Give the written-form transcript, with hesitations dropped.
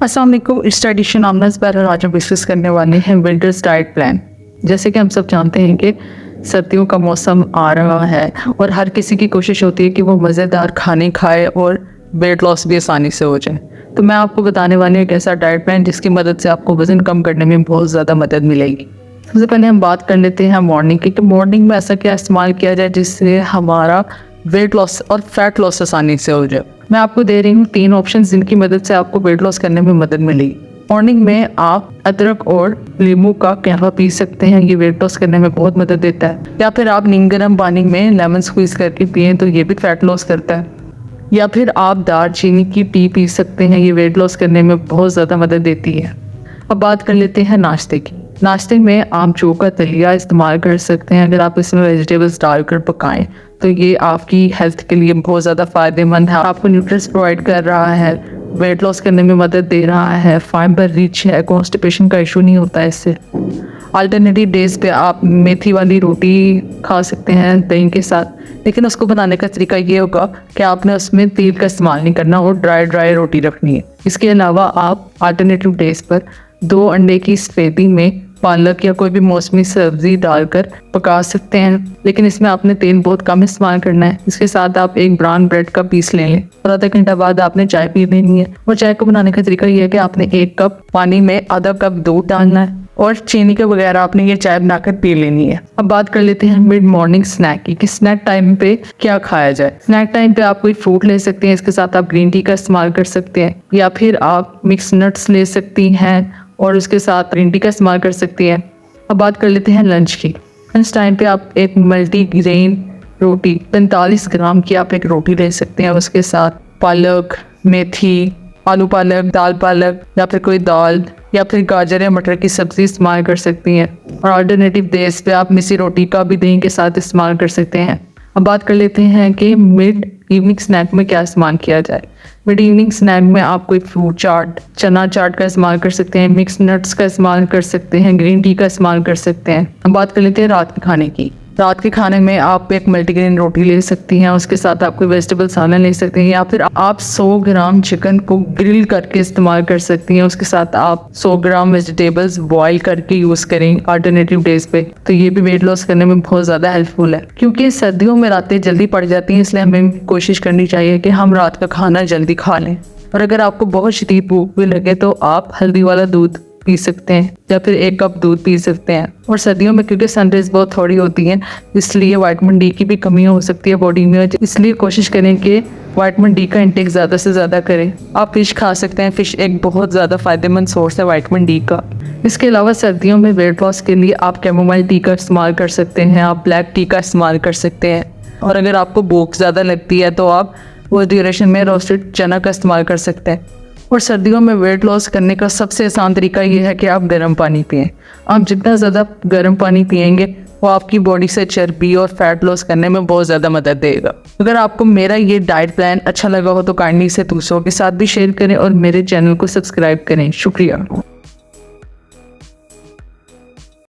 अस्सलाम वालेकुम। इस एडिशन आमनाज़ पर आज हम डिस्कस करने वाले हैं विंटर्स डाइट प्लान। जैसे कि हम सब जानते हैं कि सर्दियों का मौसम आ रहा है और हर किसी की कोशिश होती है कि वो मज़ेदार खाने खाए और वेट लॉस भी आसानी से हो जाए। तो मैं आपको बताने वाली हूँ एक ऐसा डाइट प्लान जिसकी मदद से आपको वज़न कम करने में बहुत ज़्यादा मदद मिलेगी। सबसे पहले हम बात कर लेते हैं मॉर्निंग की, कि मॉर्निंग में ऐसा क्या इस्तेमाल किया जाए जिससे हमारा वेट लॉस और फैट लॉस आसानी से हो जाए। मैं आपको दे रही हूँ 3 ऑप्शंस जिनकी मदद से आपको वेट लॉस करने में मदद मिलेगी। मॉर्निंग में आप अदरक और नींबू का कहवा पी सकते हैं, ये वेट लॉस करने में बहुत मदद देता है। या फिर आप नीम गर्म पानी में लेमन स्क्वीज करके पिए तो ये भी फैट लॉस करता है। या फिर आप दालचीनी की टी पी सकते हैं, ये वेट लॉस करने में बहुत ज़्यादा मदद देती है। अब बात कर लेते हैं नाश्ते की। नाश्ते में आप जौ का दलिया इस्तेमाल कर सकते हैं। अगर आप इसमें वेजिटेबल्स डालकर पकाएं तो ये आपकी हेल्थ के लिए बहुत ज़्यादा फ़ायदेमंद है। आपको न्यूट्रिएंट्स प्रोवाइड कर रहा है, वेट लॉस करने में मदद दे रहा है, फाइबर रिच है, कॉन्स्टिपेशन का इशू नहीं होता है इससे। अल्टरनेटिव डेज पे आप मेथी वाली रोटी खा सकते हैं दही के साथ, लेकिन उसको बनाने का तरीका ये होगा कि आपने उसमें तेल का इस्तेमाल नहीं करना और ड्राई रोटी रखनी है। इसके अलावा आप अल्टरनेटिव डेज पर 2 अंडे की सफेदी में पालक या कोई भी मौसमी सब्जी डालकर पका सकते हैं, लेकिन इसमें आपने तेल बहुत कम इस्तेमाल करना है। इसके साथ आप एक ब्राउन ब्रेड का पीस ले लें और आधा घंटा बाद आपने चाय पी लेनी है। और चाय को बनाने का तरीका ये है कि आपने 1 कप पानी में आधा कप दूध डालना है और चीनी के बगैर आपने ये चाय बनाकर पी लेनी है। अब बात कर लेते हैं मिड मॉर्निंग स्नैक की, कि स्नैक टाइम पे क्या खाया जाए। स्नैक टाइम पे आप कोई फ्रूट ले सकते हैं, इसके साथ आप ग्रीन टी का इस्तेमाल कर सकते हैं, या फिर आप मिक्स नट्स ले सकती हैं और उसके साथ ग्रीन टी का इस्तेमाल कर सकती हैं। अब बात कर लेते हैं लंच की। लंच टाइम पे आप एक मल्टी ग्रेन रोटी 45 ग्राम की आप एक रोटी ले सकते हैं। उसके साथ पालक, मेथी, आलू पालक, दाल पालक या फिर कोई दाल या फिर गाजर या मटर की सब्ज़ी इस्तेमाल कर सकती हैं। और अल्टरनेटिव डेज पे आप मिसी रोटी का भी दही के साथ इस्तेमाल कर सकते हैं। अब बात कर लेते हैं कि मिड इवनिंग स्नैक में क्या इस्तेमाल किया जाए। मिड इवनिंग स्नैक में आप कोई फ्रूट चाट, चना चाट का इस्तेमाल कर सकते हैं, मिक्स नट्स का इस्तेमाल कर सकते हैं, ग्रीन टी का इस्तेमाल कर सकते हैं। अब बात कर लेते हैं रात के खाने की। रात के खाने में आप एक मल्टीग्रेन रोटी ले सकती हैं, उसके साथ आप कोई वेजिटेबल सालन ले सकते हैं, या फिर आप 100 ग्राम चिकन को ग्रिल करके इस्तेमाल कर सकती हैं। उसके साथ आप 100 ग्राम वेजिटेबल्स बॉईल करके यूज़ करें अल्टरनेटिव डेज पे, तो ये भी वेट लॉस करने में बहुत ज़्यादा हेल्पफुल है। क्योंकि सर्दियों में रातें जल्दी पड़ जाती हैं, इसलिए हमें कोशिश करनी चाहिए कि हम रात का खाना जल्दी खा लें। और अगर आपको बहुत शदीद भूख भी लगे तो आप हल्दी वाला दूध पी सकते हैं या फिर 1 कप दूध पी सकते हैं। और सर्दियों में क्योंकि सनरेज बहुत थोड़ी होती हैं, इसलिए विटामिन डी की भी कमी हो सकती है बॉडी में, इसलिए कोशिश करें कि विटामिन डी का इंटेक ज़्यादा से ज़्यादा करें। आप फ़िश खा सकते हैं, फ़िश एक बहुत ज़्यादा फ़ायदेमंद सोर्स है विटामिन डी का। इसके अलावा सर्दियों में वेट लॉस के लिए आप कैमोमाइल टी का इस्तेमाल कर सकते हैं, आप ब्लैक टी का इस्तेमाल कर सकते हैं। और अगर आपको भूख ज़्यादा लगती है तो आप उस ड्यूरेशन में रोस्टेड चना का इस्तेमाल कर सकते हैं। और सर्दियों में वेट लॉस करने का सबसे आसान तरीका ये है कि आप गर्म पानी पिएं। आप जितना ज़्यादा गर्म पानी पिएंगे वो आपकी बॉडी से चर्बी और फैट लॉस करने में बहुत ज़्यादा मदद देगा। अगर आपको मेरा ये डाइट प्लान अच्छा लगा हो तो काइंडली इसे दूसरों के साथ भी शेयर करें और मेरे चैनल को सब्सक्राइब करें। शुक्रिया।